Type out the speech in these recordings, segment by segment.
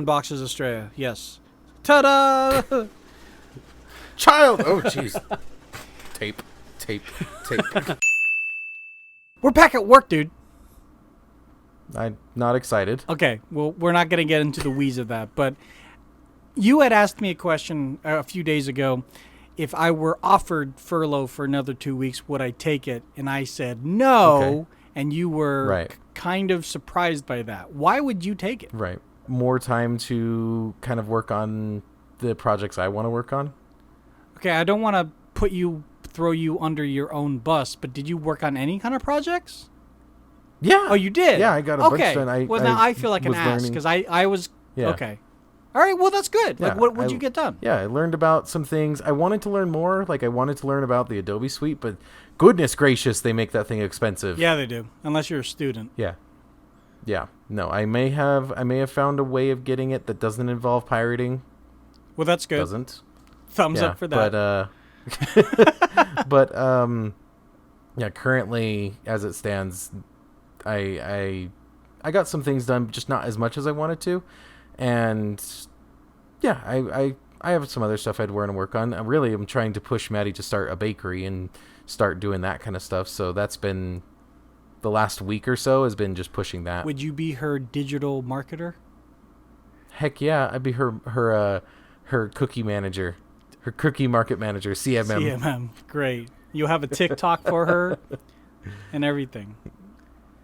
unboxes Estrella. Yes. Ta-da! Child! Oh, jeez. Tape. We're back at work, dude. I'm not excited. Okay, well, we're not going to get into the weeds of that, but you had asked me a question a few days ago. If I were offered furlough for another 2 weeks, would I take it? And I said no, Okay. and you were kind of surprised by that. Why would you take it? Right. More time to kind of work on the projects I want to work on. Okay, I don't want to throw you under your own bus, but did you work on any kind of projects? Yeah. Oh, you did? Yeah, I got a bunch done. Well, now I feel like an ass because I was... Yeah. Okay. All right, well, that's good. Yeah, Like, what would you get done? Yeah, I learned about some things. I wanted to learn more. Like, I wanted to learn about the Adobe Suite, but goodness gracious, they make that thing expensive. Yeah, they do. Unless you're a student. Yeah. Yeah. No, I may have found a way of getting it that doesn't involve pirating. Well, that's good. Doesn't. Thumbs up for that. Yeah, currently, as it stands, I got some things done, just not as much as I wanted to. And yeah, I have some other stuff I'd want to work on. I'm trying to push Maddie to start a bakery and start doing that kind of stuff. So that's been the last week or so has been just pushing that. Would you be her digital marketer? Heck yeah, I'd be her cookie manager, her cookie market manager, CMM. CMM, great. You'll have a TikTok for her and everything.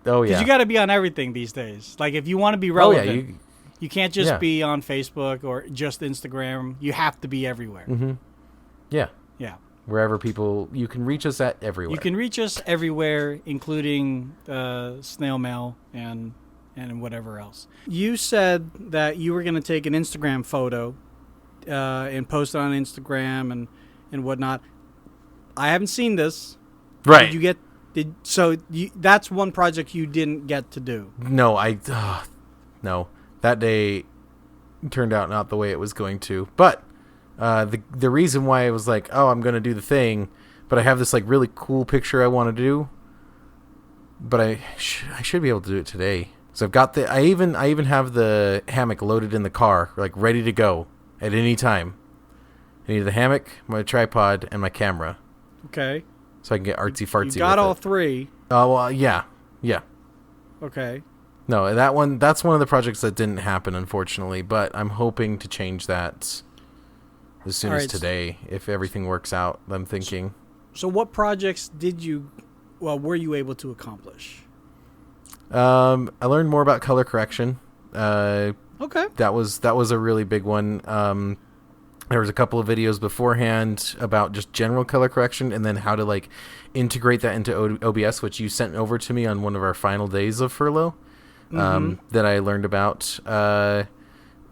Oh yeah, because you got to be on everything these days. Like if you want to be relevant. Oh yeah, you can't just be on Facebook or just Instagram. You have to be everywhere. Mm-hmm. Yeah. Yeah. Wherever you can reach us at everywhere. You can reach us everywhere, including snail mail and whatever else. You said that you were going to take an Instagram photo and post it on Instagram and whatnot. I haven't seen this. Right. That's one project you didn't get to do. No, no. That day turned out not the way it was going to. But the reason why I was like, oh, I'm going to do the thing, but I have this like really cool picture I want to do, but I should be able to do it today. So I've got I even have the hammock loaded in the car, like ready to go at any time. I need the hammock, my tripod, and my camera. Okay. So I can get artsy fartsy. You got with all it. three. Oh well, yeah. Okay. No, that's one of the projects that didn't happen, unfortunately, but I'm hoping to change that as soon as today, if everything works out, I'm thinking. So what projects were you able to accomplish? I learned more about color correction. Okay. That was a really big one. There was a couple of videos beforehand about just general color correction and then how to like integrate that into OBS, which you sent over to me on one of our final days of furlough. That I learned about.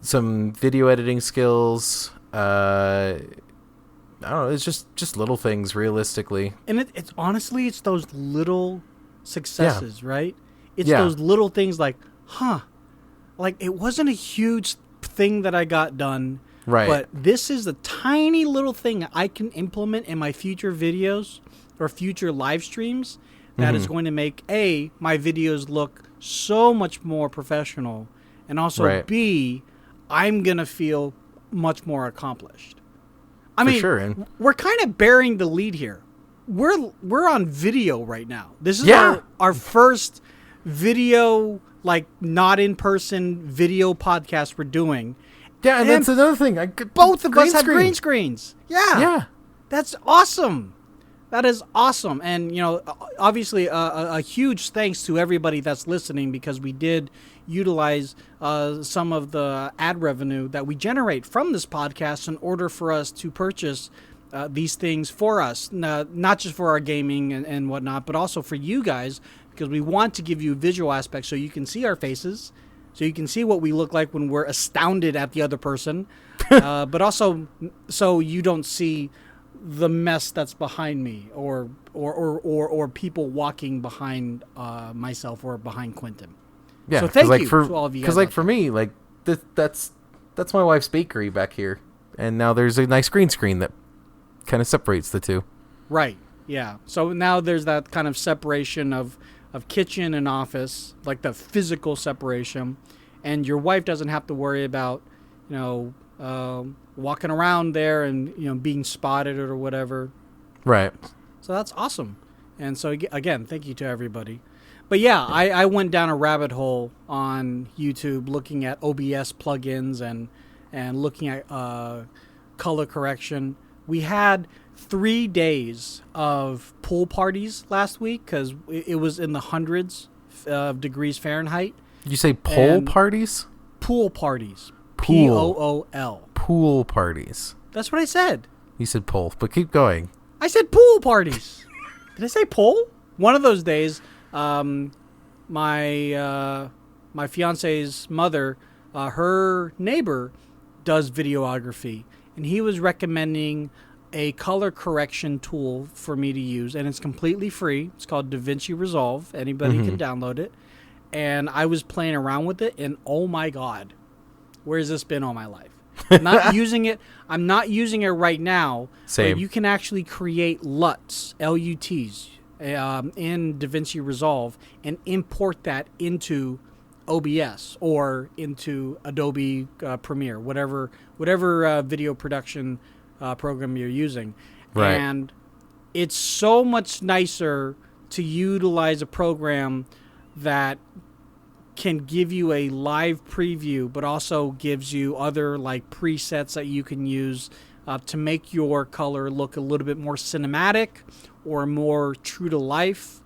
Some video editing skills. I don't know. It's just little things, realistically. And it's honestly, it's those little successes, right? It's those little things like, like it wasn't a huge thing that I got done, right? But this is a tiny little thing I can implement in my future videos or future live streams that is going to make my videos look so much more professional, and also B, I'm gonna feel much more accomplished. I mean, sure, we're kind of bearing the lead here. We're on video right now. This is our first video, like not in person video podcast we're doing. Yeah, and that's another thing. Both of us have green screens. Yeah, that's awesome. That is awesome. And, obviously a huge thanks to everybody that's listening, because we did utilize some of the ad revenue that we generate from this podcast in order for us to purchase these things for us, not just for our gaming and whatnot, but also for you guys, because we want to give you visual aspects so you can see our faces, so you can see what we look like when we're astounded at the other person, but also so you don't see the mess that's behind me or people walking behind myself or behind Quinnton. Yeah, so thank you to all of you guys. Because like for me, like that's my wife's bakery back here, and now there's a nice green screen that kind of separates the two. Right. Yeah. So now there's that kind of separation of kitchen and office, like the physical separation, and your wife doesn't have to worry about, walking around there and being spotted or whatever. Right. So that's awesome. And so again, thank you to everybody. But yeah, I went down a rabbit hole on YouTube looking at OBS plugins and looking at color correction. We had 3 days of pool parties last week because it was in the hundreds of degrees Fahrenheit. Did you say pool parties? Pool parties. Pool. Pool. Pool parties. That's what I said. You said pool, but keep going. I said pool parties. Did I say pool? One of those days, my fiance's mother, her neighbor does videography, and he was recommending a color correction tool for me to use, and it's completely free. It's called DaVinci Resolve. Anybody can download it. And I was playing around with it, and oh my God, where's this been all my life? I'm not using it. I'm not using it right now. Same. But you can actually create LUTs, L-U-Ts, in DaVinci Resolve and import that into OBS or into Adobe Premiere, whatever video production program you're using. Right. And it's so much nicer to utilize a program that can give you a live preview, but also gives you other like presets that you can use to make your color look a little bit more cinematic or more true to life.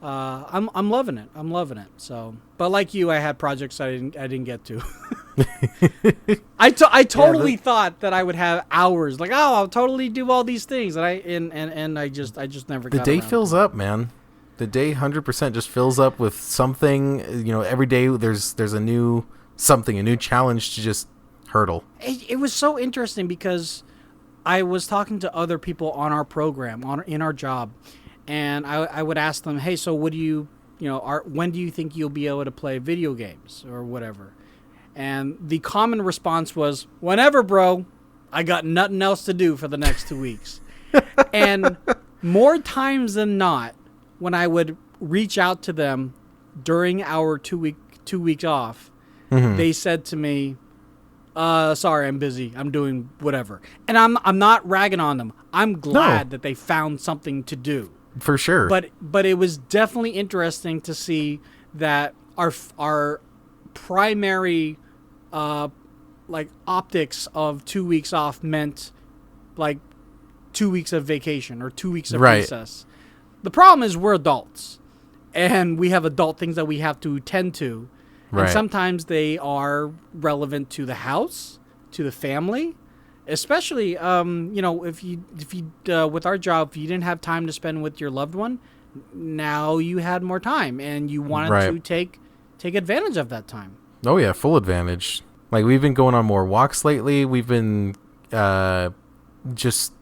I'm loving it. I'm loving it. So, but like you, I had projects I didn't get to. I totally thought that I would have hours. Like, I'll totally do all these things, and I just never. The day fills up, man. The day 100% just fills up with something. Every day there's a new something, a new challenge to just hurdle. It was so interesting because I was talking to other people on our program, in our job, and I would ask them, hey, so what do you, when do you think you'll be able to play video games or whatever? And the common response was, whenever, bro. I got nothing else to do for the next 2 weeks. And more times than not, when I would reach out to them during our 2 weeks off, they said to me, sorry, I'm busy. I'm doing whatever. And I'm not ragging on them. I'm glad that they found something to do. For sure. But it was definitely interesting to see that our primary optics of 2 weeks off meant like 2 weeks of vacation or 2 weeks of recess. The problem is we're adults and we have adult things that we have to tend to. Right. And sometimes they are relevant to the house, to the family, especially, if you with our job, if you didn't have time to spend with your loved one, now you had more time and you wanted to take advantage of that time. Oh yeah. Full advantage. Like we've been going on more walks lately. We've been, just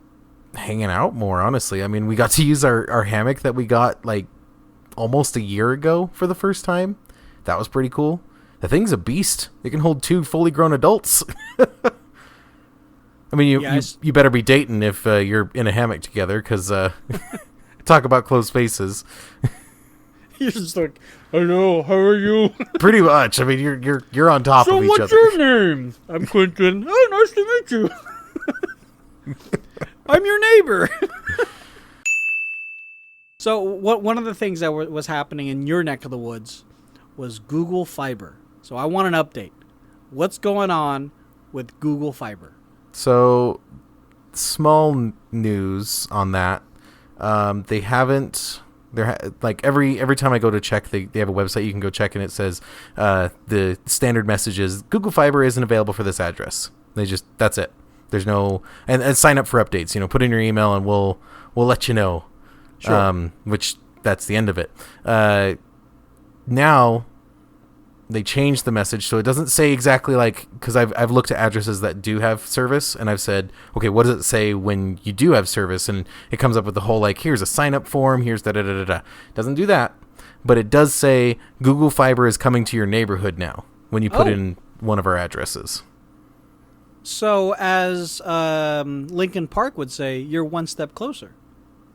hanging out more, honestly. I mean, we got to use our hammock that we got like almost a year ago for the first time. That was pretty cool. The thing's a beast. It can hold 2 fully grown adults. I mean, you better be dating if you're in a hammock together, because talk about close spaces. You're just like, hello, how are you? Pretty much. I mean, you're on top of each other. So what's your name? I'm Quinnton. Oh, nice to meet you. I'm your neighbor. So one of the things that was happening in your neck of the woods was Google Fiber. So I want an update. What's going on with Google Fiber? So small news on that. They haven't. Like every time I go to check, they have a website you can go check, and it says the standard message is Google Fiber isn't available for this address. That's it. There's no and sign up for updates. Put in your email and we'll let you know. Sure. Which that's the end of it. Now they changed the message so it doesn't say exactly because I've looked at addresses that do have service and I've said, okay, what does it say when you do have service? And it comes up with the whole here's a sign up form, here's da-da-da-da-da. It doesn't do that, but it does say Google Fiber is coming to your neighborhood now when you put in one of our addresses. So as Lincoln Park would say, you're one step closer.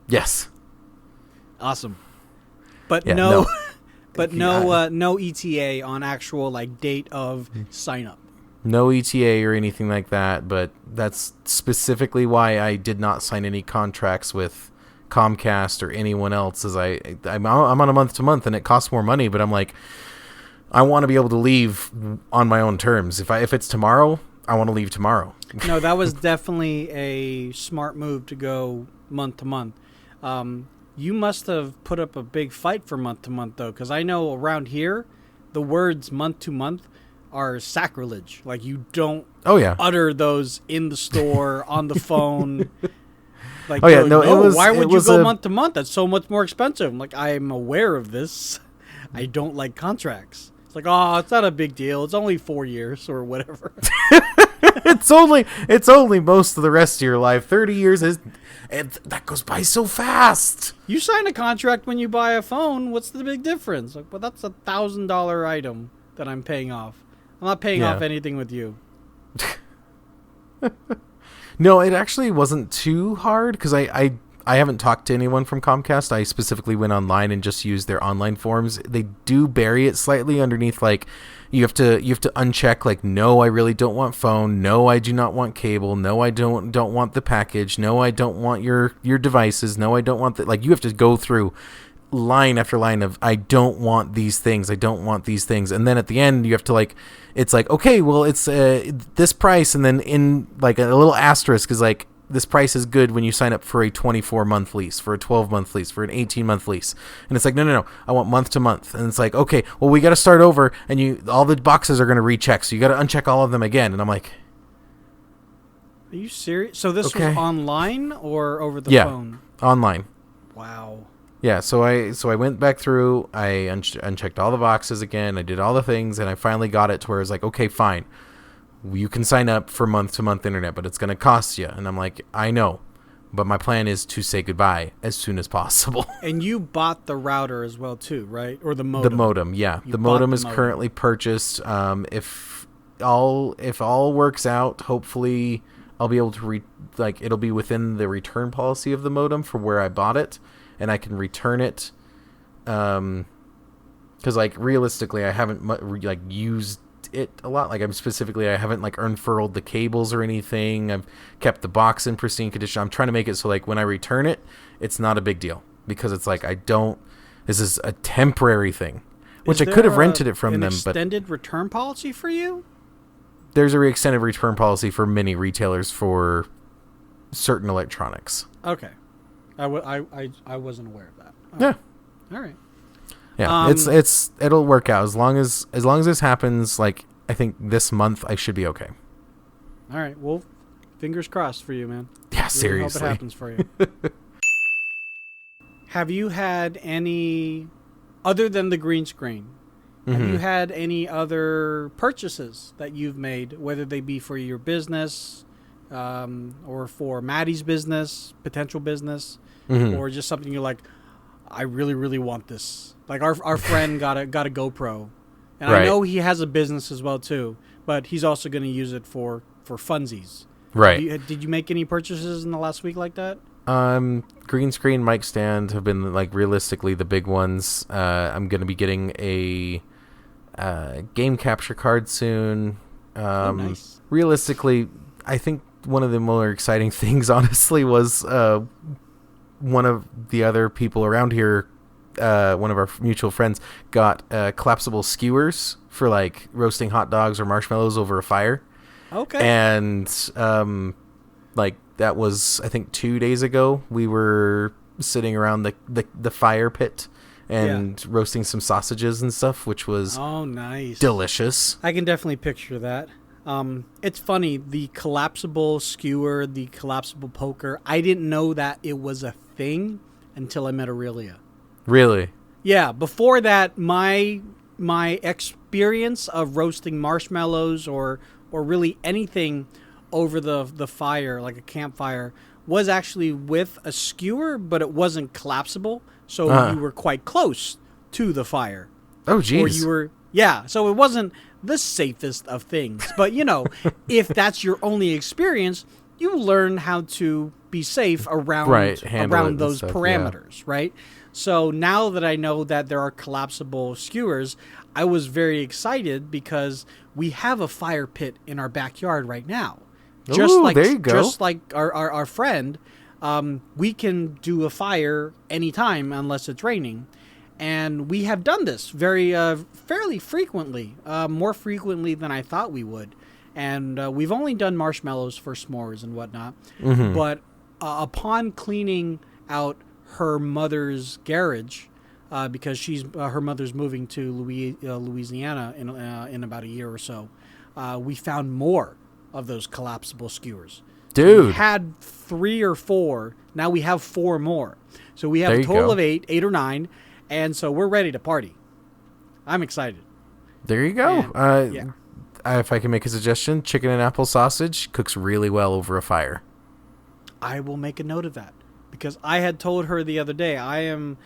Yes. Awesome. But no. but no ETA on actual like date of sign up. No ETA or anything like that, but that's specifically why I did not sign any contracts with Comcast or anyone else. Is I'm on a month to month, and it costs more money, but I'm like, I want to be able to leave on my own terms. If it's tomorrow, I want to leave tomorrow. No, that was definitely a smart move to go month to month. You must have put up a big fight for month to month, though, because I know around here, the words month to month are sacrilege. Like, you don't utter those in the store, on the phone. Like, why would you go month to month? That's so much more expensive. I'm like, I'm aware of this. I don't like contracts. It's like, oh, it's not a big deal. It's only 4 years or whatever. It's only most of the rest of your life. 30 years that goes by so fast. You sign a contract when you buy a phone. What's the big difference? Like, well, that's $1,000 item that I'm paying off. I'm not paying off anything with you. No, it actually wasn't too hard because I haven't talked to anyone from Comcast. I specifically went online and just used their online forms. They do bury it slightly underneath, like you have to uncheck like, no, I really don't want phone. No, I do not want cable. No, I don't want the package. No, I don't want your devices. No, I don't want that. Like, you have to go through line after line of, I don't want these things. I don't want these things. And then at the end you have to like, it's like, okay, well, it's this price. And then in like a little asterisk is like, this price is good when you sign up for a 24-month lease, for a 12-month lease, for an 18-month lease. And it's like, no, I want month to month. And it's like, okay, well, we got to start over, and all the boxes are going to recheck, so you got to uncheck all of them again. And I'm like, are you serious? So this was online or over the phone? Online. Wow. Yeah, so I went back through, I unchecked all the boxes again, I did all the things, and I finally got it to where it's like, okay, fine. You can sign up for month-to-month internet, but it's going to cost you. And I'm like, I know, but my plan is to say goodbye as soon as possible. And you bought the router as well, too, right? Or the modem? The modem, yeah. The modem is currently purchased. If all works out, hopefully I'll be able to it'll be within the return policy of the modem for where I bought it, and I can return it. Because like realistically, I haven't used it a lot. Like, I haven't like unfurled the cables or anything. I've kept the box in pristine condition. I'm trying to make it so like when I return it, it's not a big deal, because it's like, this is a temporary thing, which I could have rented it from them. But extended return policy for you? There's a extended return policy for many retailers for certain electronics. Okay. I wasn't aware of that. Yeah. All right. Yeah, it'll work out as long as this happens. Like, I think this month I should be okay. All right. Well, fingers crossed for you, man. Yeah, seriously. Hope it happens for you. Have you had any, other than the green screen? Have you had any other purchases that you've made, whether they be for your business, or for Maddie's business, potential business, or just something you're like, I really, really want this. Like our friend got a GoPro, and I know he has a business as well too, but he's also going to use it for funsies. Right. Did you make any purchases in the last week like that? Green screen, mic stand have been like realistically the big ones. I'm going to be getting a game capture card soon. Nice. Realistically, I think one of the more exciting things, honestly, was one of the other people around here, one of our mutual friends, got collapsible skewers for like roasting hot dogs or marshmallows over a fire. Okay. And like that was, I think, 2 days ago. We were sitting around the fire pit and roasting some sausages and stuff, which was nice, delicious. I can definitely picture that. It's funny, the collapsible skewer, the collapsible poker, I didn't know that it was a thing until I met Aurelia. Really? Yeah, before that, my experience of roasting marshmallows or really anything over the fire, like a campfire, was actually with a skewer, but it wasn't collapsible, so you were quite close to the fire. Oh, geez. Or you were, so it wasn't the safest of things. But, if that's your only experience, you learn how to be safe around those parameters, right? So now that I know that there are collapsible skewers, I was very excited because we have a fire pit in our backyard right now. There you go. Just like our friend, we can do a fire anytime unless it's raining. And we have done this fairly frequently, more frequently than I thought we would. And we've only done marshmallows for s'mores and whatnot. Mm-hmm. But upon cleaning out her mother's garage, because her mother's moving to Louisiana in about a year or so, we found more of those collapsible skewers. Dude. So we had 3 or 4. Now we have 4 more. So we have a total of 8 or 9. And so we're ready to party. I'm excited. There you go. And, if I can make a suggestion, chicken and apple sausage cooks really well over a fire. I will make a note of that because I had told her the other day I'm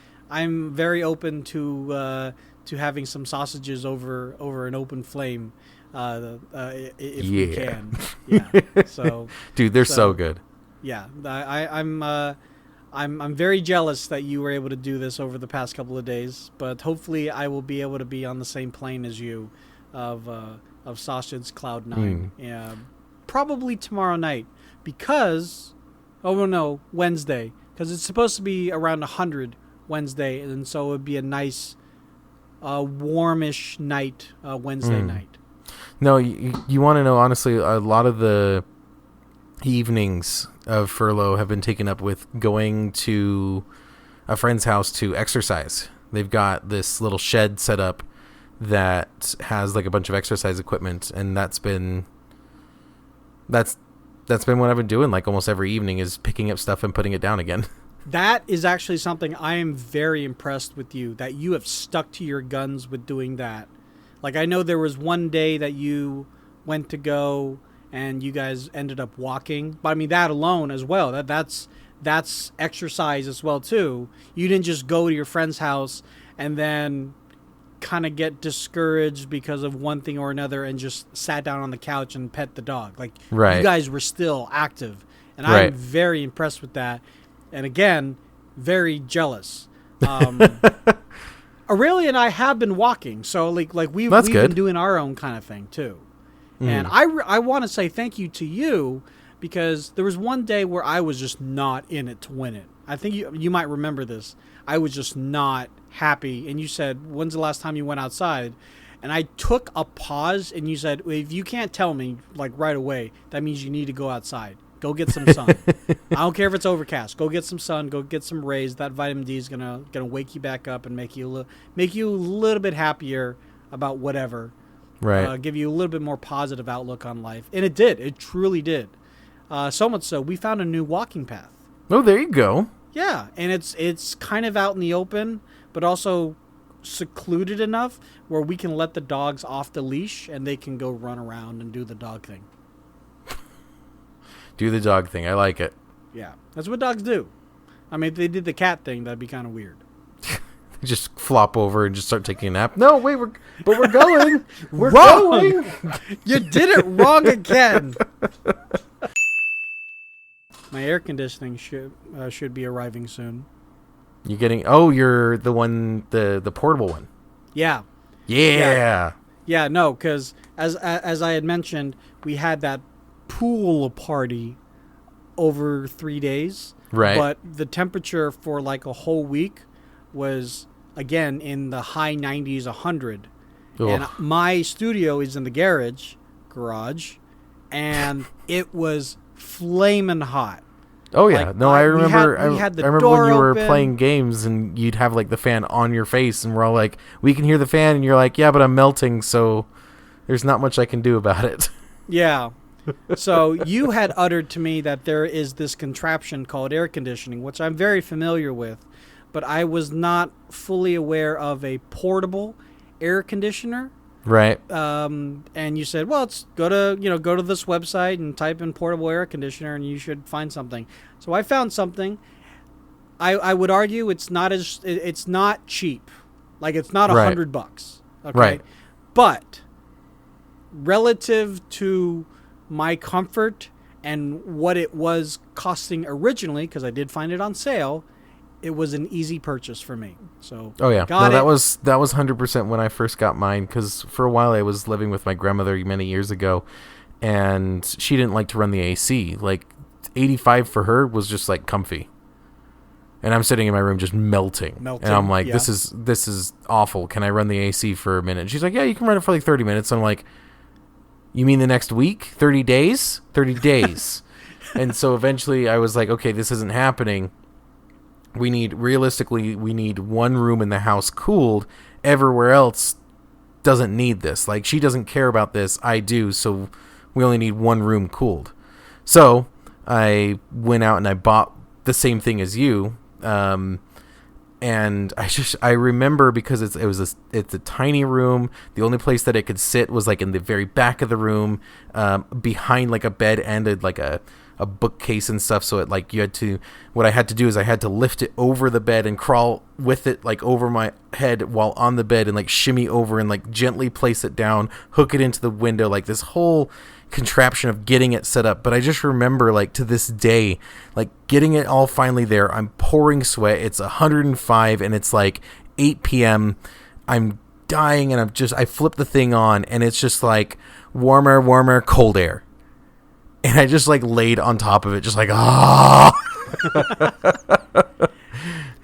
very open to having some sausages over an open flame if we can. Yeah. So, dude, they're so good. Yeah, I'm very jealous that you were able to do this over the past couple of days, but hopefully I will be able to be on the same plane as you of Sausage Cloud 9. Probably tomorrow night because Wednesday, because it's supposed to be around 100 Wednesday, and so it would be a nice warmish night Wednesday night. No, you want to know, honestly, a lot of the evenings of furlough have been taken up with going to a friend's house to exercise. They've got this little shed set up that has like a bunch of exercise equipment, and that's been what I've been doing like almost every evening, is picking up stuff and putting it down again. That is actually something I am very impressed with you, that you have stuck to your guns with doing that. Like, I know there was one day that you went to go and you guys ended up walking. But I mean, that alone as well, that's exercise as well too. You didn't just go to your friend's house and then kind of get discouraged because of one thing or another and just sat down on the couch and pet the dog. Like, right. You guys were still active. And right. I'm very impressed with that. And again, very jealous. Aurelia and I have been walking, so like we've been doing our own kind of thing too. And I want to say thank you to you, because there was one day where I was just not in it to win it. I think you might remember this. I was just not happy, and you said, "When's the last time you went outside?" And I took a pause, and you said, "If you can't tell me like right away, that means you need to go outside. Go get some sun. I don't care if it's overcast. Go get some sun. Go get some rays. That vitamin D is gonna wake you back up and make you a little bit happier about whatever. Right. Give you a little bit more positive outlook on life." And it did. It truly did. So much so, we found a new walking path. Oh, there you go. Yeah, and it's kind of out in the open, but also secluded enough where we can let the dogs off the leash and they can go run around and do the dog thing. Do the dog thing. I like it. Yeah, that's what dogs do. I mean, if they did the cat thing, that'd be kind of weird. They just flop over and just start taking a nap. No, wait, we're going. We're wrong. going. You did it wrong again. My air conditioning should be arriving soon. You getting? Oh, you're the one, the portable one. Yeah. Yeah. Yeah. No, because as I had mentioned, we had that pool party over 3 days. Right. But the temperature for like a whole week was again in the high 90s, 100. Ugh. And my studio is in the garage, and it was flaming hot. Oh yeah, like, no, I remember. We had the I remember door when you were open. playing games and you'd have like the fan on your face, and we're all like, "We can hear the fan," and you're like, "Yeah, but I'm melting, so there's not much I can do about it." Yeah. So you had uttered to me that there is this contraption called air conditioning, which I'm very familiar with, but I was not fully aware of a portable air conditioner. Right. And you said, well, go to this website and type in portable air conditioner and you should find something. So I found something. I would argue it's not cheap. Like, it's not $100. Okay. Right. But relative to my comfort and what it was costing originally, because I did find it on sale, it was an easy purchase for me. So that was 100% when I first got mine, because for a while I was living with my grandmother many years ago, and she didn't like to run the AC. Like 85 for her was just like comfy. And I'm sitting in my room just melting. And I'm like, this is awful. Can I run the AC for a minute? And she's like, yeah, you can run it for like 30 minutes. And I'm like, you mean the next week? 30 days? 30 days. And so eventually I was like, okay, this isn't happening. We need one room in the house cooled. Everywhere else doesn't need this. Like, she doesn't care about this. I do. So we only need one room cooled. So I went out and I bought the same thing as you. And I remember, because it's a tiny room. The only place that it could sit was like in the very back of the room, behind like a bed and a bookcase and stuff. So what I had to do is I had to lift it over the bed and crawl with it like over my head while on the bed, and like shimmy over and like gently place it down, hook it into the window, like this whole contraption of getting it set up. But I just remember, like, to this day, like, getting it all finally there. I'm pouring sweat. It's 105 and it's like 8 p.m. I'm dying, and I flip the thing on, and it's just like warmer, cold air. And I just like laid on top of it, just like, ah.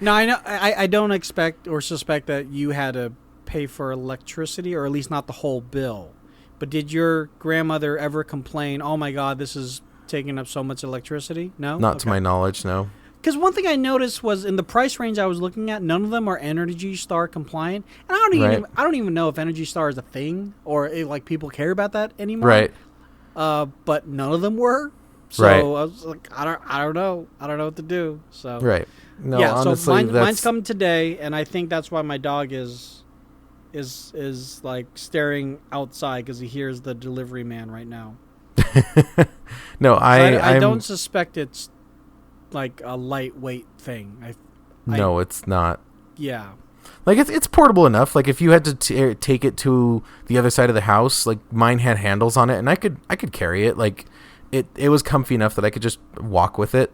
No, I know. I don't expect or suspect that you had to pay for electricity, or at least not the whole bill. But did your grandmother ever complain, oh my God, this is taking up so much electricity? No? Not to my knowledge, no. Because one thing I noticed was in the price range I was looking at, none of them are Energy Star compliant. And I don't even know if Energy Star is a thing, or like people care about that anymore. Right. But none of them were. So I was like, I don't know what to do. So right. No, yeah. honestly, so mine's coming today, and I think that's why my dog is like staring outside because he hears the delivery man right now. No, I don't suspect it's like a lightweight thing. No, it's not. Yeah. Like, it's portable enough. Like, if you had to take it to the other side of the house, like, mine had handles on it, and I could carry it. Like, it was comfy enough that I could just walk with it.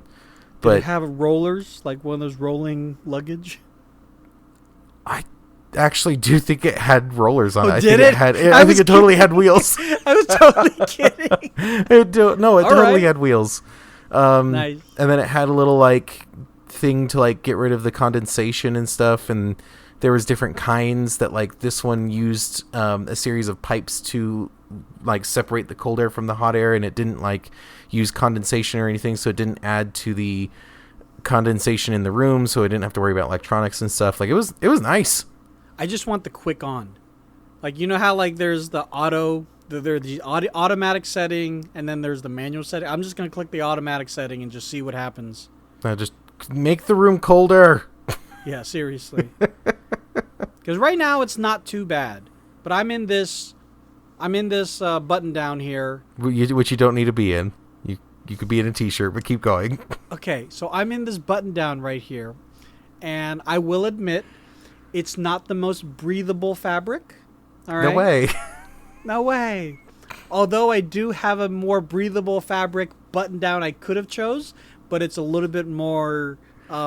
But did it have rollers, like one of those rolling luggage? I actually do think it had rollers on it. I think it totally had wheels. I was totally kidding. It totally had wheels. Nice. And then it had a little like thing to like get rid of the condensation and stuff, and there was different kinds that, like, this one used a series of pipes to like separate the cold air from the hot air, and it didn't like use condensation or anything, so it didn't add to the condensation in the room, so I didn't have to worry about electronics and stuff. Like, it was nice. I just want the quick on. Like, you know how like there's the automatic setting, and then there's the manual setting. I'm just going to click the automatic setting and just see what happens. Just make the room colder. Yeah, seriously. Because right now it's not too bad. But I'm in this button down here. Which you don't need to be in. You could be in a t-shirt, but keep going. Okay, so I'm in this button down right here. And I will admit, it's not the most breathable fabric. All right? No way. No way. Although I do have a more breathable fabric button down I could have chose, but it's a little bit more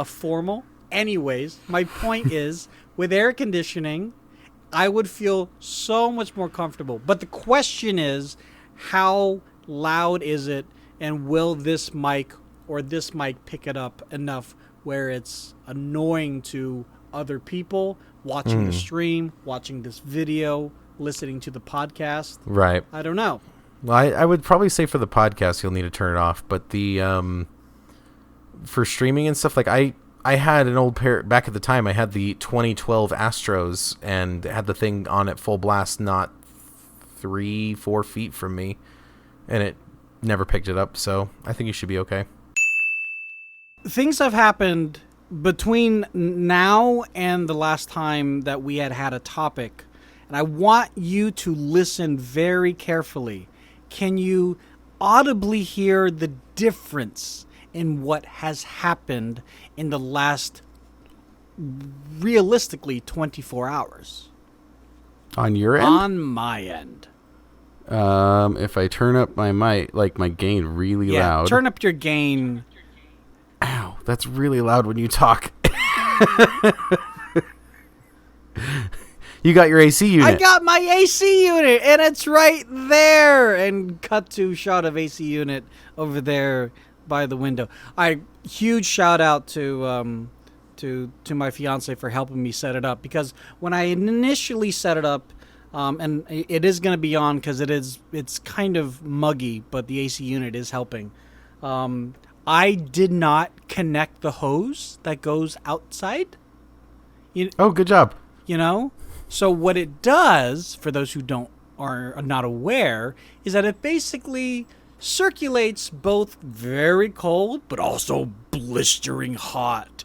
formal. Anyways, my point is, with air conditioning, I would feel so much more comfortable. But the question is, how loud is it, and will this mic pick it up enough where it's annoying to other people watching the stream, watching this video, listening to the podcast? Right. I don't know. Well, I would probably say for the podcast you'll need to turn it off, but the for streaming and stuff, like I had an old pair back at the time. I had the 2012 Astros and had the thing on at full blast, not 3-4 feet from me, and it never picked it up. So I think you should be okay. Things have happened between now and the last time that we had a topic, and I want you to listen very carefully. Can you audibly hear the difference in what has happened in the last, realistically, 24 hours? On your end? On my end. If I turn up my gain really loud. Turn up your gain. Ow, that's really loud when you talk. You got your AC unit. I got my AC unit, and it's right there. And cut to shot of AC unit over there by the window. Huge shout out to my fiance for helping me set it up, because when I initially set it up, and it is going to be on because it's kind of muggy, but the AC unit is helping. I did not connect the hose that goes outside. Oh, good job. So what it does, for those who are not aware, is that it basically circulates both very cold but also blistering hot,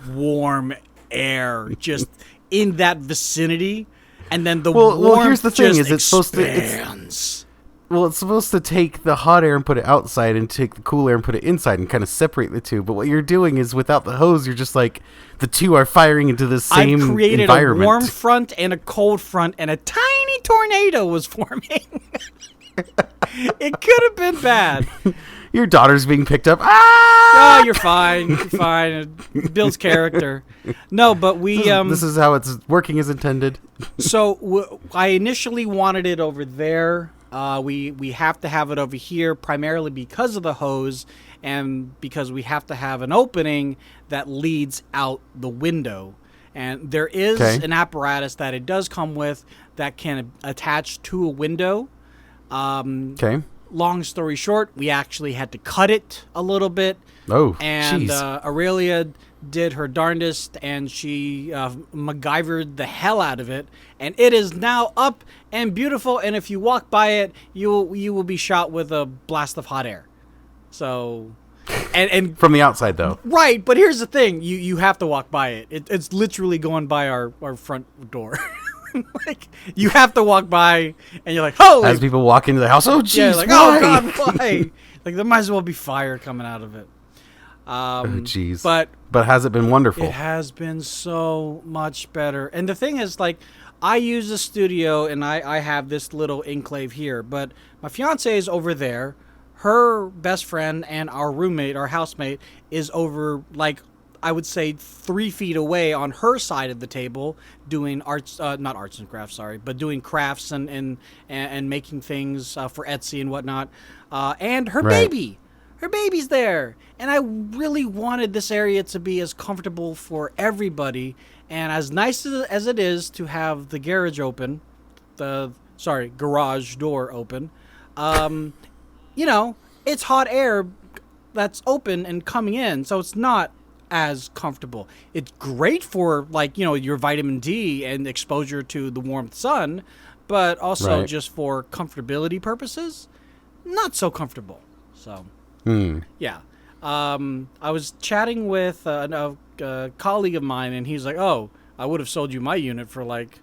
warm air just in that vicinity, and then the warmth here's the thing: just is it's expands. It's supposed to take the hot air and put it outside, and take the cool air and put it inside, and kind of separate the two. But what you're doing is, without the hose, you're just like the two are firing into the same environment. I've created a warm front and a cold front, and a tiny tornado was forming. It could have been bad. Your daughter's being picked up. Ah! Oh, you're fine. You're fine. It builds character. No, but this is how it's working as intended. So I initially wanted it over there. We have to have it over here primarily because of the hose, and because we have to have an opening that leads out the window. And there is an apparatus that it does come with that can attach to a window. Long story short, we actually had to cut it a little bit. Oh, and Aurelia did her darndest, and she MacGyvered the hell out of it, and it is now up and beautiful. And if you walk by it, you will be shot with a blast of hot air. So, and from the outside though, right? But here's the thing: you have to walk by it. It's literally going by our front door. Like, you have to walk by, and you're like, holy! As people walk into the house, oh jeez, yeah, like, why? Oh god, why? Like, there might as well be fire coming out of it. Oh jeez. But has it been wonderful? It has been so much better. And the thing is, like, I use the studio, and I have this little enclave here, but my fiance is over there. Her best friend and our roommate, our housemate, is over, like, I would say 3 feet away on her side of the table, doing not arts and crafts, sorry, but doing crafts and making things for Etsy and whatnot. And her baby's there. And I really wanted this area to be as comfortable for everybody, and as nice as it is to have the garage door open. It's hot air that's open and coming in, so it's not as comfortable. It's great for, like, your vitamin D and exposure to the warm sun, but also just for comfortability purposes, not so comfortable. So, yeah. I was chatting with a colleague of mine, and he's like, "Oh, I would have sold you my unit for like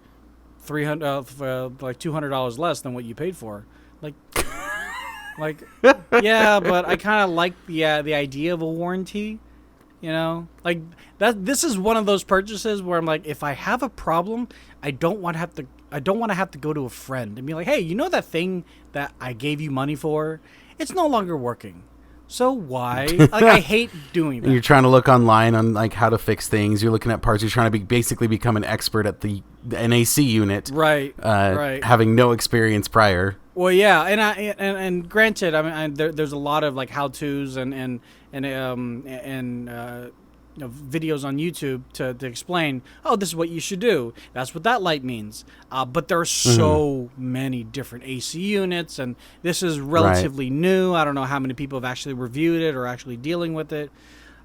$200 less than what you paid for." Like, yeah, but I kind of like the idea of a warranty. Like that. This is one of those purchases where I'm like, if I have a problem, I don't want to have to go to a friend and be like, hey, that thing that I gave you money for, it's no longer working. So why? Like, I hate doing that. You're trying to look online on, like, how to fix things. You're looking at parts. You're trying to basically become an expert at an AC unit. Right. Having no experience prior. Well, yeah, and granted, I mean, there's a lot of, like, how-tos and videos on YouTube to explain, oh, this is what you should do. That's what that light means. But there are so many different AC units, and this is relatively new. I don't know how many people have actually reviewed it or actually dealing with it.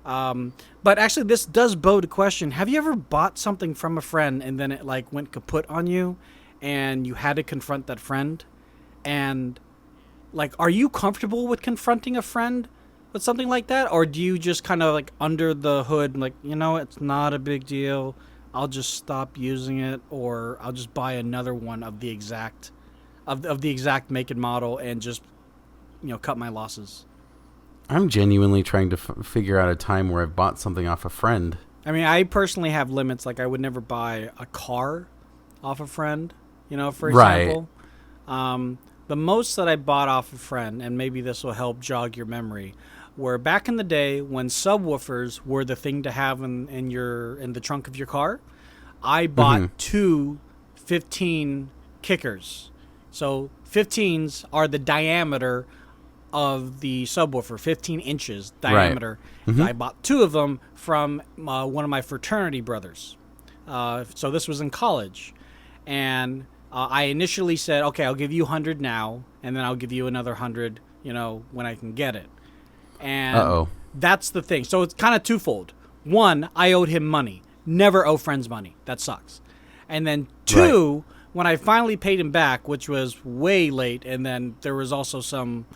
But actually, this does bode a question. Have you ever bought something from a friend and then it, like, went kaput on you, and you had to confront that friend? And, like, are you comfortable with confronting a friend with something like that, or do you just kind of, like, under the hood, like, it's not a big deal, I'll just stop using it, or I'll just buy another one of the exact make and model and just cut my losses? I'm genuinely trying to figure out a time where I've bought something off a friend. I mean, I personally have limits. Like, I would never buy a car off a friend, for example. The most that I bought off a friend, and maybe this will help jog your memory, where back in the day when subwoofers were the thing to have in the trunk of your car, I bought two 15 kickers. So 15s are the diameter of the subwoofer, 15 inches diameter. Right. I bought two of them from one of my fraternity brothers. So this was in college. And I initially said, okay, I'll give you 100 now, and then I'll give you another 100, when I can get it. And that's the thing. So it's kind of twofold. One, I owed him money. Never owe friends money. That sucks. And then two, when I finally paid him back, which was way late, and then there was also some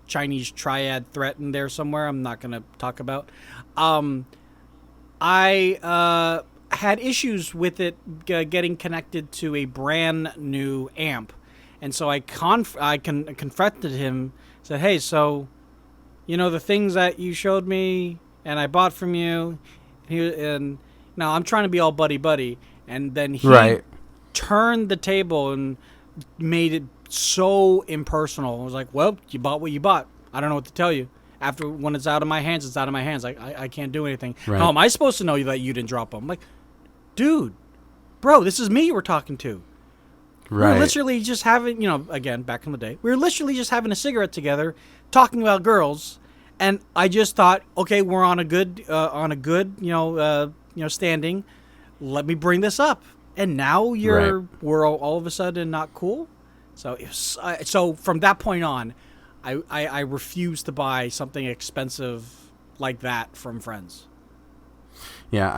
Chinese triad threat in there somewhere I'm not going to talk about. I had issues with it getting connected to a brand new amp. And so I confronted him, said, hey, so, the things that you showed me and I bought from you, and now I'm trying to be all buddy-buddy. And then he turned the table and made it so impersonal. I was like, well, you bought what you bought. I don't know what to tell you. After, when it's out of my hands, it's out of my hands. I can't do anything. Right. How am I supposed to know that you didn't drop them? I'm like, dude, bro, this is me you were talking to. Right. We were literally just having, again, back in the day, we were literally just having a cigarette together, talking about girls, and I just thought, okay, we're on a good, standing. Let me bring this up, and now we're all of a sudden not cool. So, so from that point on, I refuse to buy something expensive like that from friends. Yeah,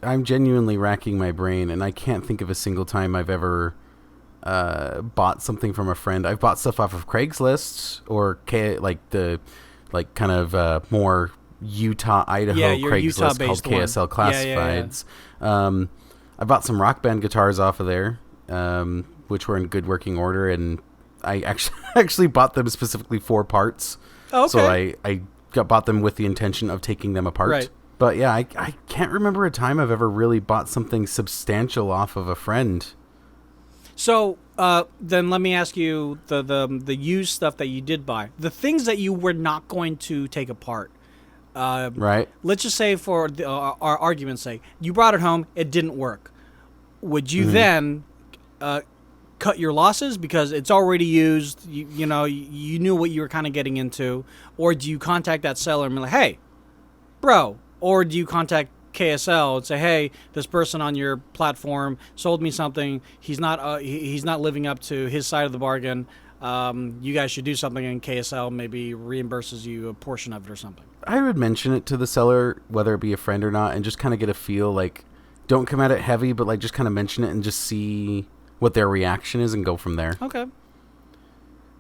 I'm genuinely racking my brain, and I can't think of a single time I've ever bought something from a friend. I've bought stuff off of Craigslist or kind of more Utah, Idaho Craigslist called KSL Classifieds. Yeah. I bought some Rock Band guitars off of there, which were in good working order, and I actually bought them specifically for parts. Oh, okay. So I bought them with the intention of taking them apart. Right. But yeah, I can't remember a time I've ever really bought something substantial off of a friend. So then let me ask you the used stuff that you did buy, the things that you were not going to take apart. Right. Let's just say for our argument's sake, you brought it home, it didn't work. Would you then cut your losses because it's already used? You knew what you were kind of getting into, or do you contact that seller and be like, hey, bro? Or do you contact KSL and say, hey, this person on your platform sold me something. He's not living up to his side of the bargain. You guys should do something, and KSL maybe reimburses you a portion of it or something. I would mention it to the seller, whether it be a friend or not, and just kind of get a feel, like, don't come at it heavy, but like just kind of mention it and just see what their reaction is and go from there. Okay.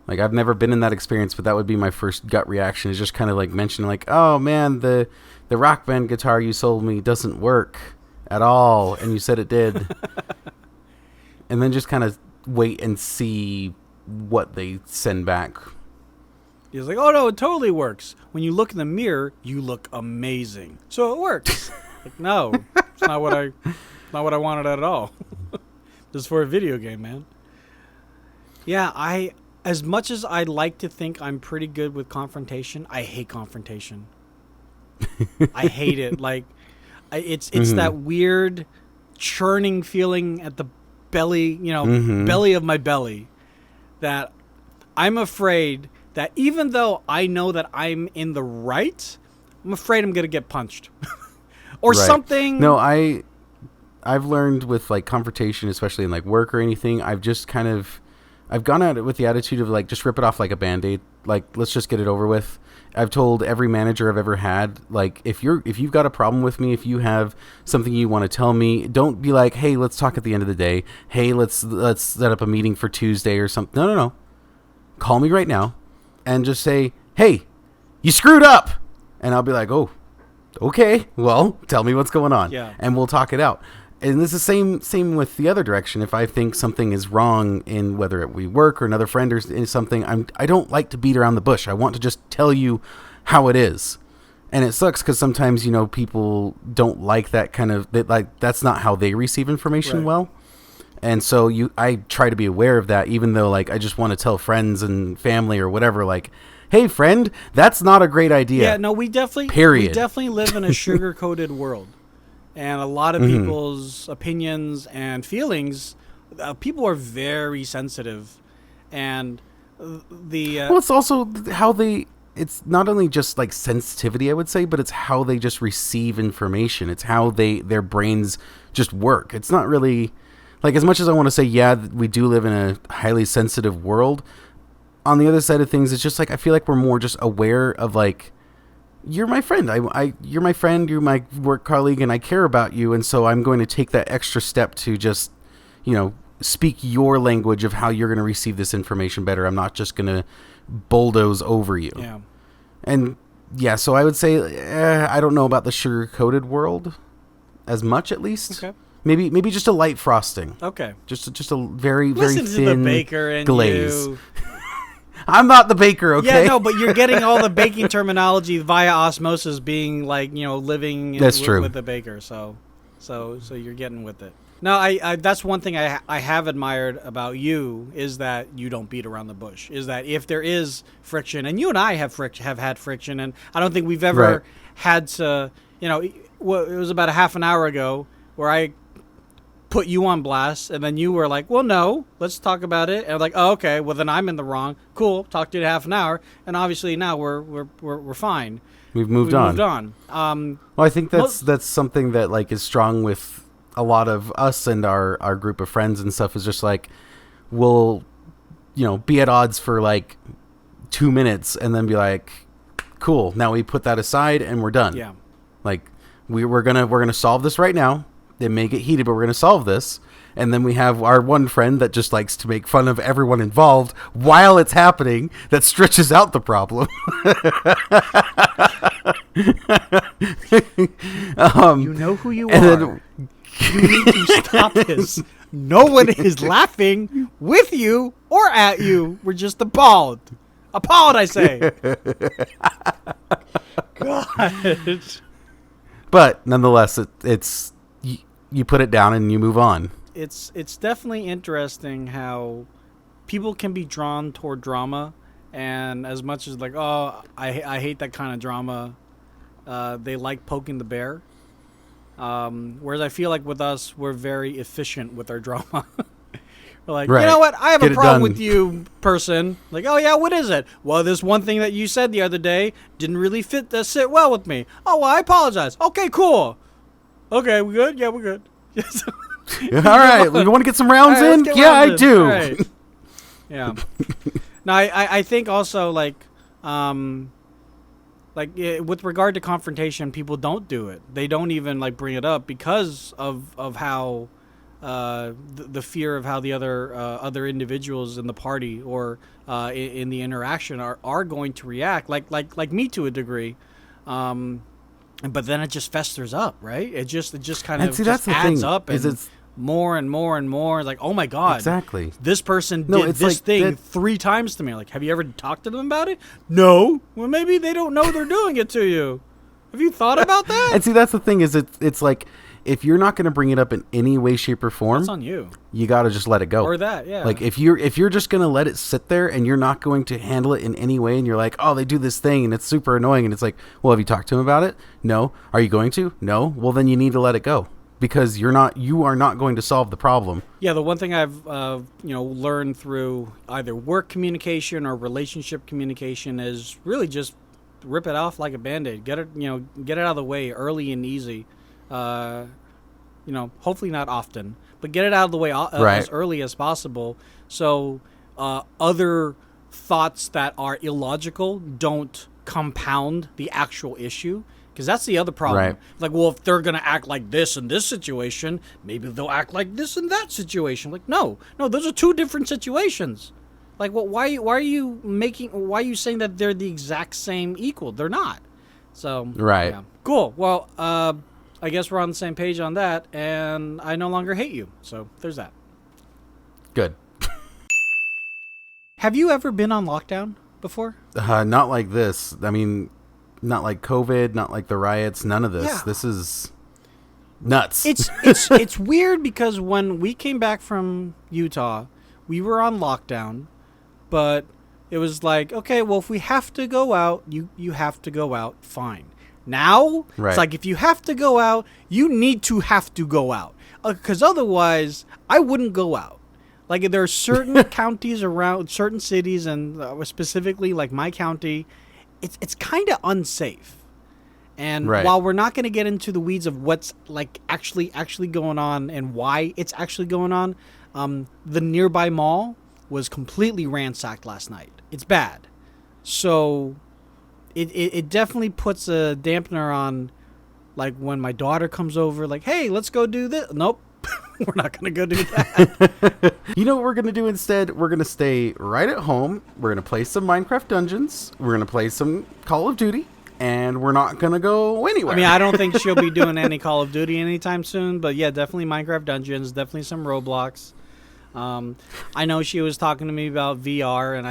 Like, I've never been in that experience, but that would be my first gut reaction, is just kind of like mentioning, like, oh man, the Rock Band guitar you sold me doesn't work at all, and you said it did. And then just kind of wait and see what they send back. He's like, oh no, it totally works. When you look in the mirror, you look amazing. So it works. Like, no, it's not what I wanted at all. Just for a video game, man. Yeah, as much as I like to think I'm pretty good with confrontation, I hate confrontation. I hate it. Like, it's that weird churning feeling at the belly, belly of my belly, that I'm afraid that even though I know that I'm in the right, I'm afraid I'm going to get punched or something. No, I've learned with like confrontation, especially in like work or anything, I've gone at it with the attitude of like, just rip it off like a Band-Aid. Like, let's just get it over with. I've told every manager I've ever had, like, if you've got a problem with me, if you have something you want to tell me, don't be like, hey, let's talk at the end of the day. Hey, let's set up a meeting for Tuesday or something. No. Call me right now and just say, hey, you screwed up. And I'll be like, oh, okay, well, tell me what's going on. Yeah. And we'll talk it out. And it's the same with the other direction. If I think something is wrong in whether we work or another friend or something, I don't like to beat around the bush. I want to just tell you how it is. And it sucks because sometimes, people don't like that kind of, that's not how they receive information well. And so I try to be aware of that, even though like I just want to tell friends and family or whatever, like, hey, friend, that's not a great idea. Yeah, no, we definitely live in a sugar-coated world. And a lot of people's opinions and feelings, people are very sensitive. And well, it's also how it's not only just like sensitivity, I would say, but it's how they just receive information. It's how their brains just work. It's not really like, as much as I want to say, yeah, we do live in a highly sensitive world. On the other side of things, it's just like, I feel like we're more just aware of like, you're my friend. You're my friend. You're my work colleague, and I care about you. And so I'm going to take that extra step to just, speak your language of how you're going to receive this information better. I'm not just going to bulldoze over you. Yeah. And yeah, so I would say I don't know about the sugar-coated world as much, at least. Okay. Maybe just a light frosting. Okay. Just a very Listen very thin to the baker and glaze. You. I'm not the baker, okay? Yeah, no, but you're getting all the baking terminology via osmosis, being like living with the baker. So you're getting with it. No, I that's one thing I have admired about you, is that you don't beat around the bush. Is that if there is friction, and you and I have had friction, and I don't think we've ever had to, it was about a half an hour ago where I put you on blast, and then you were like, well, no, let's talk about it. And I'm like, oh, okay, well then I'm in the wrong. Cool, talk to you in half an hour, and obviously now we're fine. We've moved on. Well, I think that's something that like is strong with a lot of us and our group of friends and stuff, is just like, we'll, be at odds for like 2 minutes and then be like, cool, now we put that aside and we're done. Yeah. Like we're gonna solve this right now. It may get heated, but we're gonna solve this. And then we have our one friend that just likes to make fun of everyone involved while it's happening, that stretches out the problem. You know who you are. You need to stop this. No one is laughing with you or at you. We're just appalled. Appalled, I say. God. But nonetheless, it's you put it down and you move on. It's definitely interesting how people can be drawn toward drama, and as much as like, oh, I hate that kind of drama, they like poking the bear. Whereas I feel like with us, we're very efficient with our drama. We're like, you know what? I have a problem with you, person. Like, oh yeah, what is it? Well, this one thing that you said the other day didn't really sit well with me. Oh, well, I apologize. Okay, cool. Okay, we good? Yeah, we're good. All right, we want to get some rounds in? Yeah, I do. All right. Yeah. Now, I think also like with regard to confrontation, people don't do it. They don't even like bring it up because of how the fear of how the other individuals in the party or in the interaction are going to react, like me to a degree. But then it just festers up, right? It just kind of adds up, and it's more and more and more. Like, oh my God, exactly. This person did this thing 3 times to me. Like, have you ever talked to them about it? No. Well, maybe they don't know they're doing it to you. Have you thought about that? And see, that's the thing, is it's like, if you're not going to bring it up in any way, shape, or form, that's on you. You got to just let it go. Or that, yeah. Like if you're just going to let it sit there and you're not going to handle it in any way, and you're like, oh, they do this thing and it's super annoying, and it's like, well, have you talked to them about it? No. Are you going to? No. Well, then you need to let it go, because you are not going to solve the problem. Yeah, the one thing I've learned through either work communication or relationship communication is really just rip it off like a Band-Aid. Get it out of the way early and easy. Hopefully not often, but get it out of the way as early as possible, so other thoughts that are illogical don't compound the actual issue. Because that's the other problem. Right. Like, well, if they're going to act like this in this situation, maybe they'll act like this in that situation. Like, no, those are 2 different situations. Like, well, why are you saying that they're the exact same equal? They're not. So, yeah. Cool. Well, I guess we're on the same page on that, and I no longer hate you. So there's that. Good. Have you ever been on lockdown before? Not like this. I mean, not like COVID, not like the riots, none of this. Yeah. This is nuts. It's weird, because when we came back from Utah, we were on lockdown, but it was like, okay, well, if we have to go out, you have to go out, fine. Now, it's like, if you have to go out, you need to have to go out. Because otherwise, I wouldn't go out. Like, there are certain counties around, certain cities, and specifically, like, my county, it's kind of unsafe. And while we're not going to get into the weeds of what's, like, actually going on and why it's actually going on, the nearby mall was completely ransacked last night. It's bad. So it definitely puts a dampener on, like, when my daughter comes over, like, hey, let's go do this. Nope. We're not going to go do that. You know what we're going to do instead? We're going to stay right at home. We're going to play some Minecraft Dungeons. We're going to play some Call of Duty. And we're not going to go anywhere. I mean, I don't think she'll be doing any Call of Duty anytime soon. But yeah, definitely Minecraft Dungeons. Definitely some Roblox. I know she was talking to me about VR, and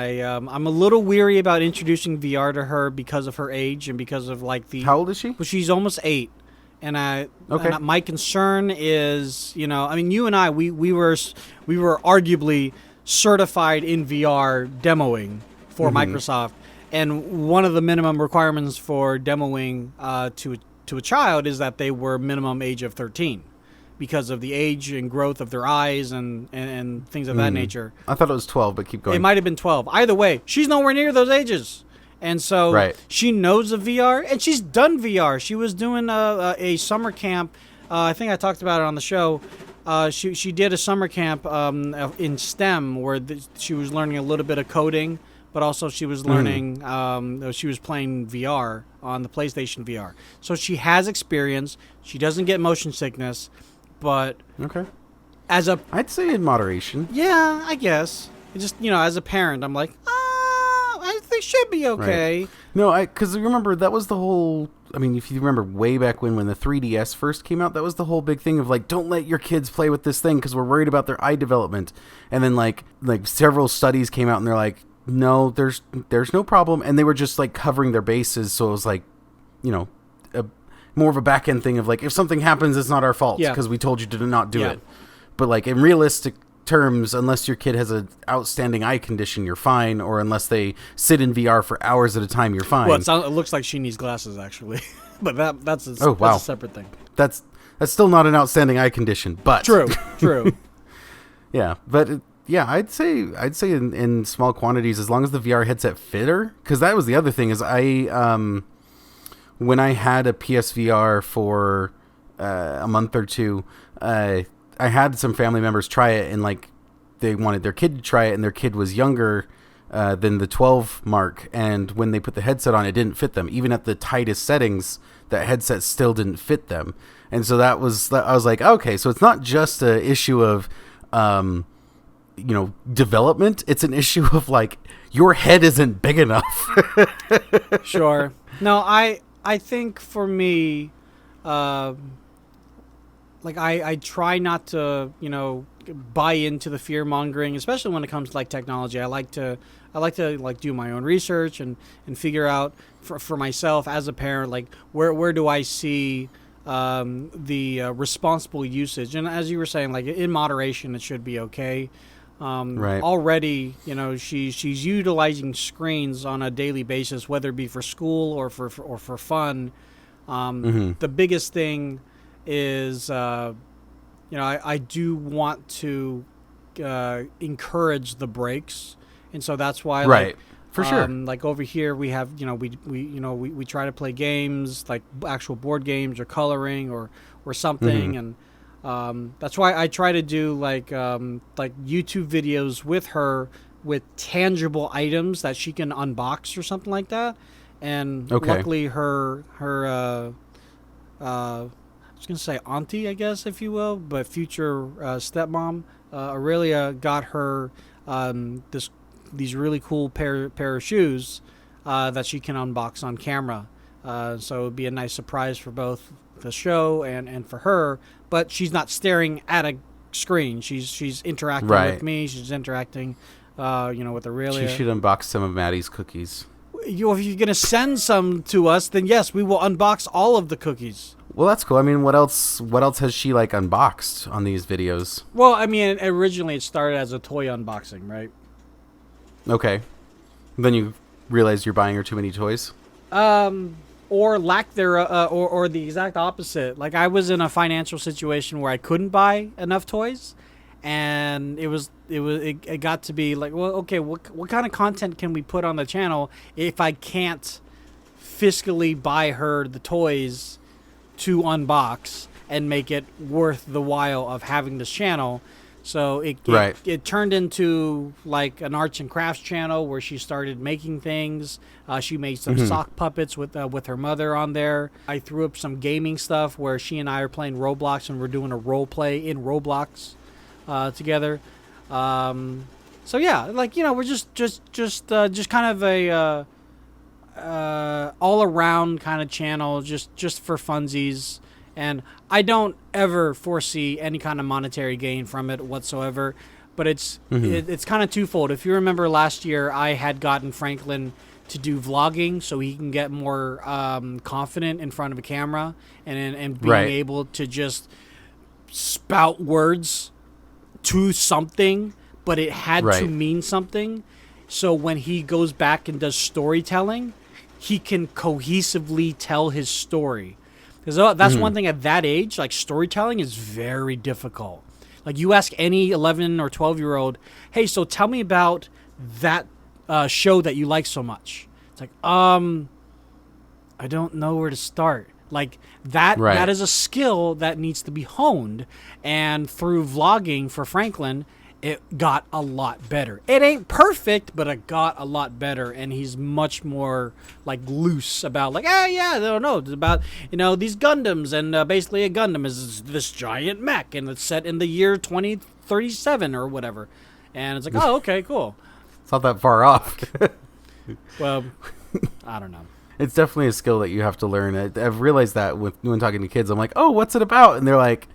I'm a little weary about introducing VR to her because of her age and because of, like, the... How old is she? Well, she's almost 8. And my concern is, you know, I mean, you and I, we were arguably certified in VR demoing for Microsoft. And one of the minimum requirements for demoing to a child is that they were minimum age of 13 because of the age and growth of their eyes and things of that nature. I thought it was 12, but keep going. It might have been 12. Either way, she's nowhere near those ages. And so she knows of VR, and she's done VR. She was doing a summer camp. I think I talked about it on the show. She did a summer camp in STEM where she was learning a little bit of coding, but also she was learning, she was playing VR on the PlayStation VR. So she has experience. She doesn't get motion sickness, but I'd say in moderation. Yeah, I guess. Just, you know, as a parent, I'm like, I think should be okay. Right. No, because remember, that was the whole... I mean, if you remember way back when the 3DS first came out, that was the whole big thing of, like, don't let your kids play with this thing because we're worried about their eye development. And then, like several studies came out and they're like, no, there's no problem. And they were just, like, covering their bases. So it was like, you know, more of a back end thing of, like, if something happens, it's not our fault because we told you to not do it. But, like, in realistic terms, unless your kid has an outstanding eye condition, you're fine, or unless they sit in VR for hours at a time, you're fine. Well, it looks like she needs glasses, actually. But that's a separate thing. That's still not an outstanding eye condition, but... True. Yeah, but... Yeah, I'd say in small quantities, as long as the VR headset fit her, because that was the other thing is when I had a PSVR for a month or two, I had some family members try it, and like they wanted their kid to try it, and their kid was younger than the 12 mark, and when they put the headset on, it didn't fit them. Even at the tightest settings, that headset still didn't fit them, and so I was like, okay, so it's not just an issue of development, it's an issue of, like, your head isn't big enough. Sure. No, I think for me, I try not to, buy into the fear mongering, especially when it comes to, like, technology. I like to do my own research and figure out for myself as a parent, like, where do I see the responsible usage. And as you were saying, like, in moderation, it should be okay. Right. Already, she's utilizing screens on a daily basis, whether it be for school or for fun. The biggest thing is, I do want to encourage the breaks, and so that's why, right, for sure. Like over here, we have, we try to play games like actual board games or coloring or something, and. That's why I try to do like YouTube videos with her with tangible items that she can unbox or something like that. And luckily her I was gonna say auntie, I guess, if you will, but future stepmom, Aurelia got her these really cool pair of shoes that she can unbox on camera. So it would be a nice surprise for both the show and for her, but she's not staring at a screen. She's interacting with me. She's interacting, with Aurelia. She should unbox some of Maddie's cookies. If you're gonna send some to us, then yes, we will unbox all of the cookies. Well, that's cool. I mean, what else has she, like, unboxed on these videos? Well, I mean, originally it started as a toy unboxing, right? Okay. Then you realize you're buying her too many toys? Or lack there, or the exact opposite. Like, I was in a financial situation where I couldn't buy enough toys, and it got to be like, well, okay, what kind of content can we put on the channel if I can't fiscally buy her the toys to unbox and make it worth the while of having this channel? So it turned into like an arts and crafts channel where she started making things. She made some sock puppets with her mother on there. I threw up some gaming stuff where she and I are playing Roblox and we're doing a role play in Roblox together. So yeah, like, we're just kind of a all around kind of channel, just for funsies. And I don't ever foresee any kind of monetary gain from it whatsoever. But it's kind of twofold. If you remember last year, I had gotten Franklin to do vlogging so he can get more confident in front of a camera and being able to just spout words to something, but it had to mean something. So when he goes back and does storytelling, he can cohesively tell his story. Because that's one thing at that age, like, storytelling is very difficult. Like, you ask any 11 or 12-year-old, hey, so tell me about that show that you like so much. It's like, I don't know where to start. Like, that is a skill that needs to be honed. And through vlogging for Franklin, it got a lot better. It ain't perfect, but it got a lot better, and he's much more like loose about like, I don't know, it's about these Gundams, and basically a Gundam is this giant mech, and it's set in the year 2037 or whatever, and it's like, oh, okay, cool. It's not that far off. Well, I don't know. It's definitely a skill that you have to learn. I've realized that when talking to kids, I'm like, oh, what's it about? And they're like,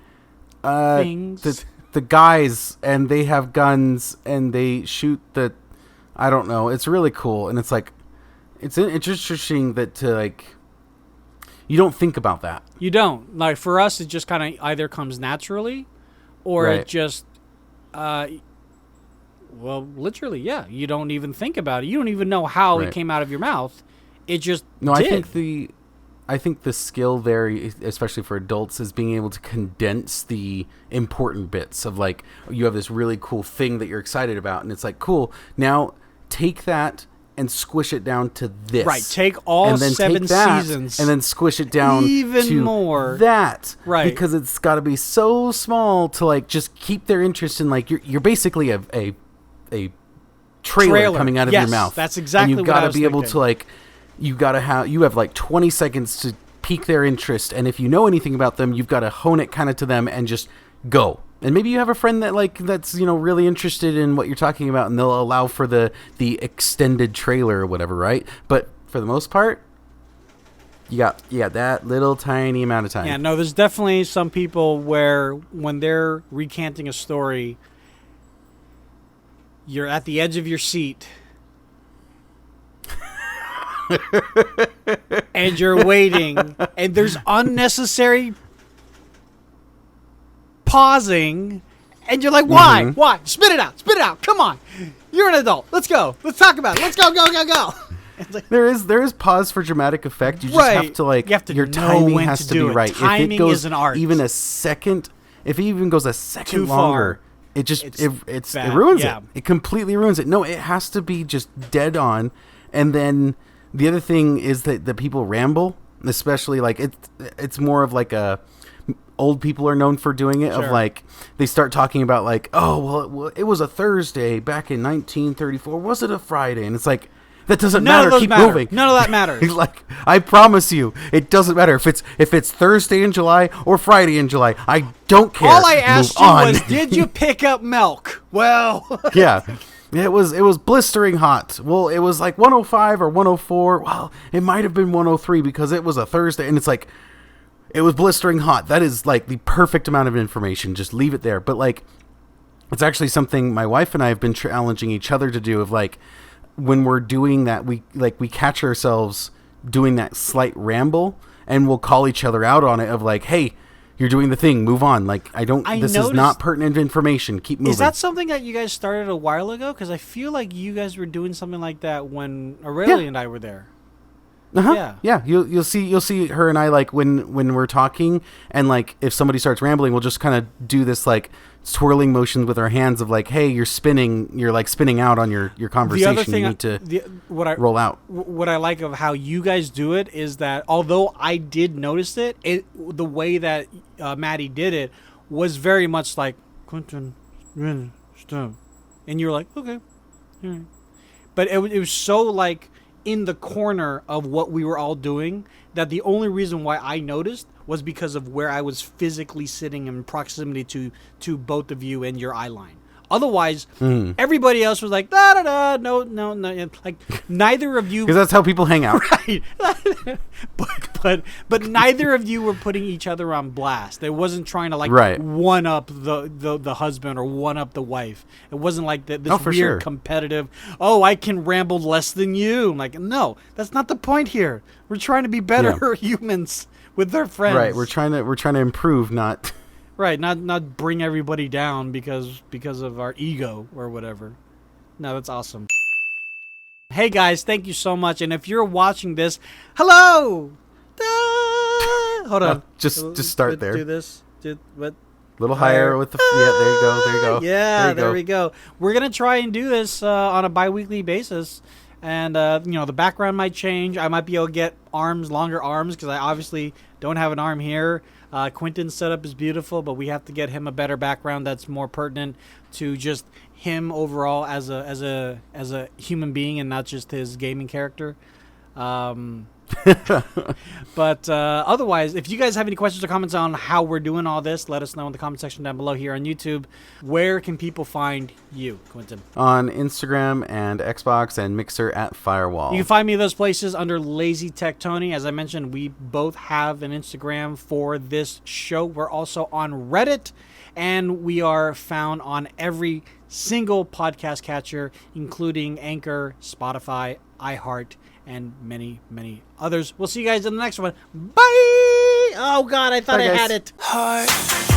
things. The guys, and they have guns and they shoot I don't know. It's really cool. And it's like, it's interesting that you don't think about that. You don't. Like, for us, it just kind of either comes naturally or it just, well, literally, yeah. You don't even think about it. You don't even know how it came out of your mouth. It just did. I think the skill there, especially for adults, is being able to condense the important bits of, like, you have this really cool thing that you're excited about, and it's like, cool, now take that and squish it down to this. Right, take all 7 seasons. And then squish it down even to more. That. Right. Because it's got to be so small to, like, just keep their interest in, like, you're basically a trailer coming out of your mouth. That's exactly what I was And you've got to be able thinking. to, like, you have like 20 seconds to pique their interest, and if you know anything about them, you've got to hone it kind of to them and just go. And maybe you have a friend that's really interested in what you're talking about, and they'll allow for the extended trailer or whatever, right? But for the most part, you got that little tiny amount of time. Yeah, no, there's definitely some people where when they're recanting a story, you're at the edge of your seat. And you're waiting, and there's unnecessary pausing, and you're like, why? Why? Spit it out. Come on. You're an adult. Let's go. Let's talk about it. Let's go. Like, there is pause for dramatic effect. You just have to, like, your timing has to be right. Timing if it goes is an art. Even a second, if it even goes a second too longer, far, it ruins it. It completely ruins it. No, it has to be just dead on. And then the other thing is that the people ramble, especially, like, it's more of like old people are known for doing it. Sure. Of, like, they start talking about, like, oh, well, it was a Thursday back in 1934. Was it a Friday? And it's like, that doesn't matter. Keep moving. None of that matters. Like, I promise you, it doesn't matter if it's Thursday in July or Friday in July. I don't care. All I asked you was, did you pick up milk? Well, yeah. It was blistering hot. Well, it was like 105 or 104. Well, it might have been 103 because it was a Thursday. And it's like, it was blistering hot. That is, like, the perfect amount of information. Just leave it there. But, like, it's actually something my wife and I have been challenging each other to do, of, like, when we're doing that, we catch ourselves doing that slight ramble, and we'll call each other out on it of, like, hey, you're doing the thing. Move on. Like, this is not pertinent information. Keep moving. Is that something that you guys started a while ago? Because I feel like you guys were doing something like that when Aurelia and I were there. Yeah. You'll see her and I, like, when we're talking, and like if somebody starts rambling, we'll just kind of do this like swirling motions with our hands of like, hey, you're like spinning out on your conversation. The other thing you need to roll out. What I like of how you guys do it is that although I did notice it, the way that Maddie did it was very much like Quinnton, and you're like, okay, but it was so like in the corner of what we were all doing that the only reason why I noticed was because of where I was physically sitting in proximity to both of you and your eye line. Otherwise, everybody else was like, da da da, no, like neither of you, because that's how people hang out, right? but neither of you were putting each other on blast. It wasn't trying to like one up the husband or one up the wife. It wasn't like this weird competitive. Oh, I can ramble less than you. I'm like, no, that's not the point here. We're trying to be better humans with their friends. Right. We're trying to improve, not. Right, not bring everybody down because of our ego or whatever. No, that's awesome. Hey guys, thank you so much. And if you're watching this, hello. Hold on. Just start there. Do this. What? A little higher with the there you go. Yeah, there we go. We're gonna try and do this on a bi-weekly basis. And the background might change. I might be able to get longer arms, because I obviously don't have an arm here. Quinnton's setup is beautiful, but we have to get him a better background that's more pertinent to just him overall as a human being and not just his gaming character. But otherwise, if you guys have any questions or comments on how we're doing all this, let us know in the comment section down below here on YouTube. Where can people find you, Quinnton? On Instagram and Xbox and Mixer at Firewall. You can find me in those places under Lazy Tech Tony. As I mentioned, we both have an Instagram for this show. We're also on Reddit, and we are found on every single podcast catcher, including Anchor, Spotify, iHeart, and many, many others. We'll see you guys in the next one. Bye! Oh, God, I thought I had it. Heart.